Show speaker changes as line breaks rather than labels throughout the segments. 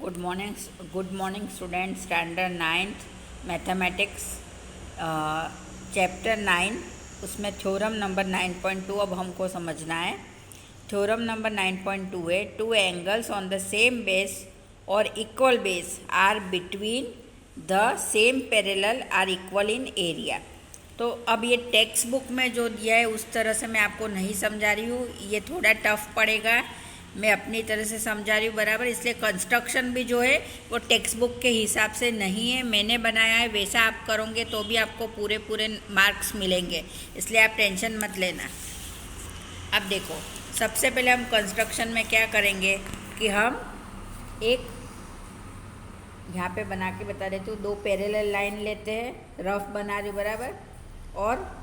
Good morning student. Standard 9th mathematics chapter 9, उसमें theorem number 9.2 अब हमको समझना है। थ्योरम नंबर 9.2 है, two angles on the same base और equal base are between the same parallel are equal in area. तो अब ये टेक्स्ट बुक में जो दिया है उस तरह से मैं आपको नहीं समझा रही हूँ, ये थोड़ा टफ पड़ेगा, मैं अपनी तरह से समझा रही हूँ बराबर। इसलिए कंस्ट्रक्शन भी जो है वो टेक्स्ट बुक के हिसाब से नहीं है, मैंने बनाया है, वैसा आप करोगे तो भी आपको पूरे पूरे मार्क्स मिलेंगे, इसलिए आप टेंशन मत लेना। अब देखो, सबसे पहले हम कंस्ट्रक्शन में क्या करेंगे कि हम एक यहाँ पे बना के बता देती हूँ, दो पैरेलल लाइन लेते हैं, रफ बना रही बराबर, और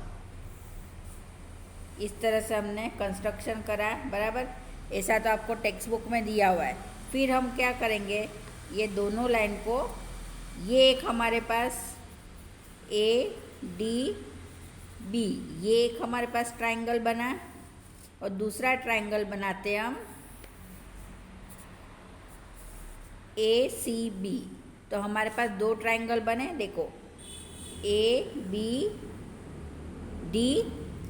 इस तरह से हमने कंस्ट्रक्शन करा बराबर। ऐसा तो आपको टेक्स्ट बुक में दिया हुआ है। फिर हम क्या करेंगे, ये दोनों लाइन को, ये एक हमारे पास ए डी बी, ये एक हमारे पास ट्रायंगल बना, और दूसरा ट्रायंगल बनाते हैं हम ए सी बी। तो हमारे पास दो ट्रायंगल बने, देखो ए बी डी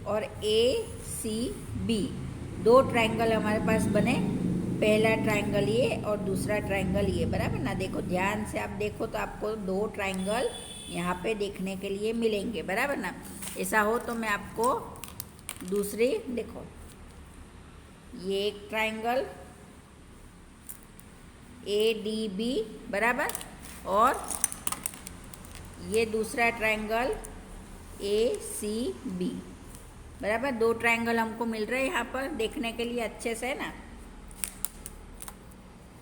और ए सी बी, दो ट्रायंगल हमारे पास बने, पहला ट्रायंगल ये और दूसरा ट्रायंगल ये बराबर ना। देखो ध्यान से आप देखो तो आपको दो ट्रायंगल यहाँ पे देखने के लिए मिलेंगे बराबर ना। ऐसा हो तो मैं आपको दूसरी, देखो ये एक ट्रायंगल ए डी बी बराबर, और ये दूसरा ट्रायंगल ए सी बी बराबर। दो ट्रायंगल हमको मिल रहे हैं यहाँ पर देखने के लिए अच्छे से ना।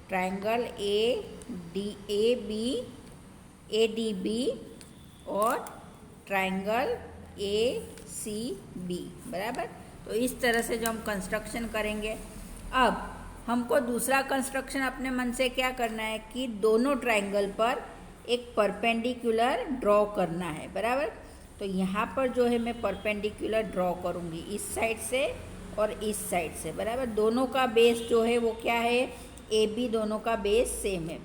ट्रायंगल ए डी बी और ट्रायंगल ए सी बी बराबर। तो इस तरह से जो हम कंस्ट्रक्शन करेंगे, अब हमको दूसरा कंस्ट्रक्शन अपने मन से क्या करना है कि दोनों ट्रायंगल पर एक परपेंडिकुलर ड्रॉ करना है बराबर। तो यहाँ पर जो है मैं परपेंडिकुलर ड्रॉ करूँगी इस साइड से और इस साइड से बराबर। दोनों का बेस जो है वो क्या है, ए बी, दोनों का बेस सेम है।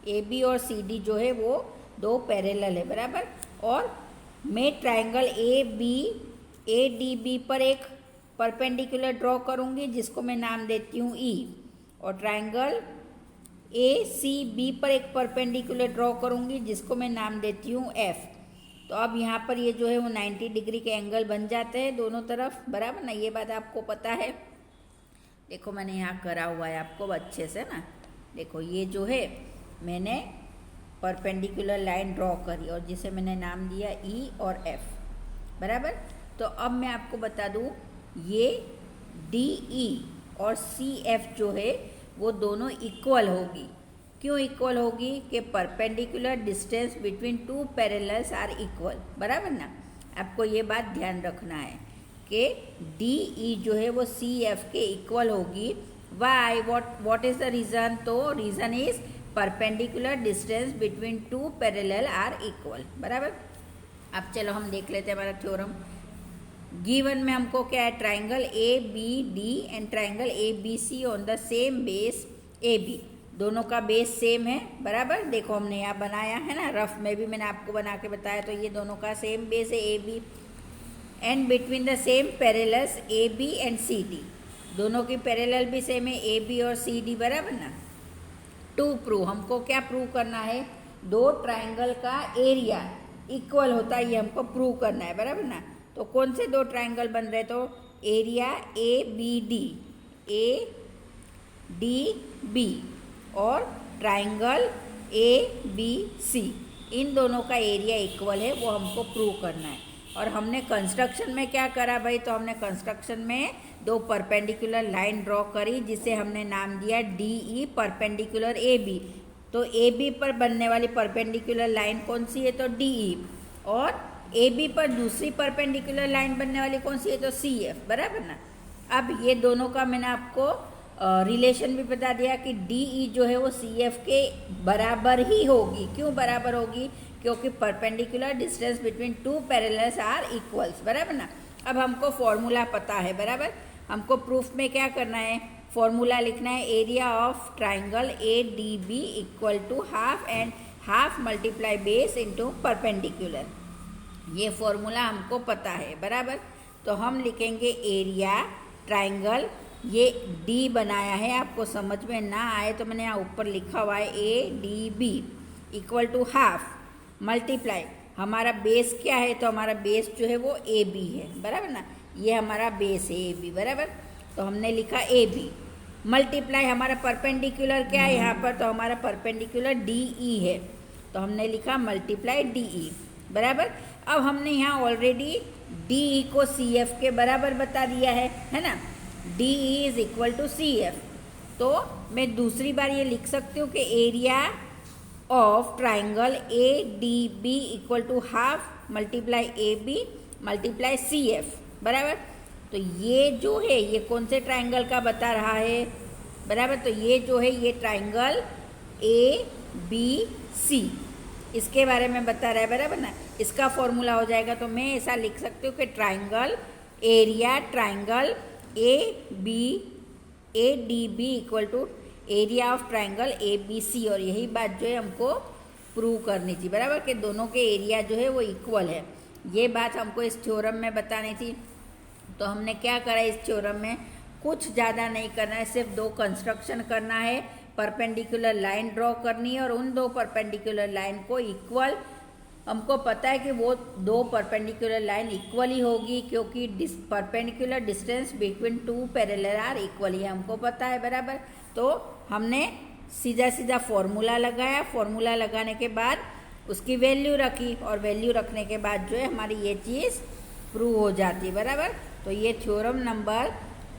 ए बी और सी डी जो है वो दो पैरेलल है बराबर। और मैं ट्रायंगल ए डी बी पर एक परपेंडिकुलर ड्रॉ करूँगी जिसको मैं नाम देती हूँ ई, और ट्रायंगल ए सी बी पर एक परपेंडिकुलर ड्रॉ करूँगी जिसको मैं नाम देती हूँ एफ। तो अब यहाँ पर ये जो है वो 90 डिग्री के एंगल बन जाते हैं दोनों तरफ बराबर ना, ये बात आपको पता है। देखो मैंने यहाँ करा हुआ है आपको अच्छे से ना, देखो ये जो है मैंने परपेंडिकुलर लाइन ड्रॉ करी और जिसे मैंने नाम दिया ई और एफ बराबर। तो अब मैं आपको बता दूँ, ये डी ई और सी एफ जो है वो दोनों इक्वल होगी। क्यों इक्वल होगी कि perpendicular distance between two parallels are equal बराबर ना। आपको ये बात ध्यान रखना है कि डी ई जो है वो सी एफ के इक्वल होगी। Why, what is the reason? तो reason is perpendicular distance between two parallel are equal बराबर। अब चलो हम देख लेते हैं हमारा थ्योरम। गिवन में हमको क्या है, triangle A B D and triangle A B C on the same base A B, दोनों का बेस सेम है बराबर। देखो हमने यहाँ बनाया है ना, रफ में भी मैंने आपको बना के बताया, तो ये दोनों का सेम बेस है A B, and between the same parallels A B and C D, दोनों की पैरेलल भी सेम है ए बी और सी डी बराबर ना। टू प्रूव, हमको क्या प्रूव करना है, दो ट्राइंगल का एरिया इक्वल होता है, ये हमको प्रूव करना है बराबर ना। तो कौन से दो ट्राइंगल बन रहे, तो area A B D B और ट्राइंगल ए बी सी, इन दोनों का एरिया इक्वल है, वो हमको प्रूव करना है। और हमने कंस्ट्रक्शन में क्या करा भाई, तो हमने कंस्ट्रक्शन में दो परपेंडिकुलर लाइन ड्रॉ करी जिसे हमने नाम दिया D E perpendicular A B. तो ए बी पर बनने वाली परपेंडिकुलर लाइन कौन सी है, तो डी ई, और ए बी पर दूसरी परपेंडिकुलर लाइन बनने वाली कौन सी है, तो सी एफ बराबर ना। अब ये दोनों का मैंने आपको रिलेशन भी बता दिया कि डी ई जो है वो सी एफ के बराबर ही होगी। क्यों बराबर होगी, क्योंकि perpendicular distance between two parallels are equals बराबर ना। अब हमको फॉर्मूला पता है बराबर। हमको प्रूफ में क्या करना है, फॉर्मूला लिखना है, area of triangle A D B equal to half and half multiply base into perpendicular. ये फॉर्मूला हमको पता है, बराबर। तो हम लिखेंगे एरिया ट्राइंगल, ये डी बनाया है, आपको समझ में ना आए तो मैंने यहाँ ऊपर लिखा हुआ है A D B equal to half multiply, हमारा बेस क्या है, तो हमारा बेस जो है वो ए बी है, बराबर ना। ये हमारा बेस है ए बी, बराबर। तो हमने लिखा ए बी मल्टीप्लाई हमारा परपेंडिकुलर क्या है यहाँ पर, तो हमारा परपेंडिकुलर डी ई है, तो हमने लिखा मल्टीप्लाई डी ई, बराबर। अब हमने यहाँ ऑलरेडी डी ई को सी एफ के बराबर बता दिया है ना। D E is equal to C F. तो मैं दूसरी बार ये लिख सकती हूँ कि area of triangle A D B equal to half multiply A B multiply C F, बराबर। तो ये जो है ये कौन से ट्राइंगल का बता रहा है, बराबर। तो ये जो है ये ट्राइंगल ए बी सी, इसके बारे में बता रहा है, बराबर ना। इसका फॉर्मूला हो जाएगा, तो मैं ऐसा लिख सकती हूँ कि triangle area triangle A D B equal to area of triangle A B C. और यही बात जो है हमको प्रूव करनी थी, बराबर, कि दोनों के एरिया जो है वो इक्वल है। ये बात हमको इस थ्योरम में बतानी थी। तो हमने क्या करा इस थ्योरम में, कुछ ज़्यादा नहीं करना है, सिर्फ दो कंस्ट्रक्शन करना है, परपेंडिकुलर लाइन ड्रॉ करनी है और उन दो परपेंडिकुलर लाइन को इक्वल, हमको पता है कि वो दो परपेंडिकुलर लाइन इक्वल ही होगी क्योंकि perpendicular distance between two parallel are equal ही हमको पता है, बराबर। तो हमने सीधा सीधा फॉर्मूला लगाया, फॉर्मूला लगाने के बाद उसकी वैल्यू रखी और वैल्यू रखने के बाद जो है हमारी ये चीज़ प्रूव हो जाती है, बराबर। तो ये थ्योरम नंबर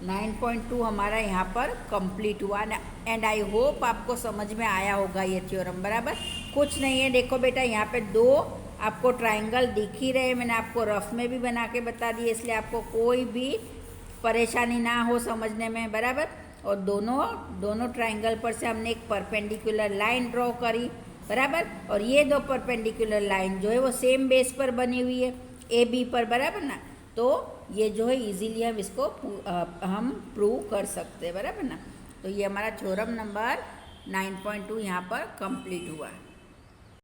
9.2 हमारा यहाँ पर कंप्लीट हुआ एंड आई होप आपको समझ में आया होगा ये थ्योरम, बराबर। कुछ नहीं है, देखो बेटा यहाँ पे दो आपको ट्राइंगल दिख ही रहे, मैंने आपको रफ में भी बना के बता दिए, इसलिए आपको कोई भी परेशानी ना हो समझने में, बराबर। और दोनों ट्राइंगल पर से हमने एक परपेंडिकुलर लाइन ड्रॉ करी, बराबर। और ये दो परपेंडिकुलर लाइन जो है वो सेम बेस पर बनी हुई है ए बी पर, बराबर ना। तो ये जो है इजीली हम इसको हम प्रूव कर सकते हैं, बराबर ना। तो ये हमारा थ्योरम नंबर 9.2 यहाँ पर कंप्लीट हुआ।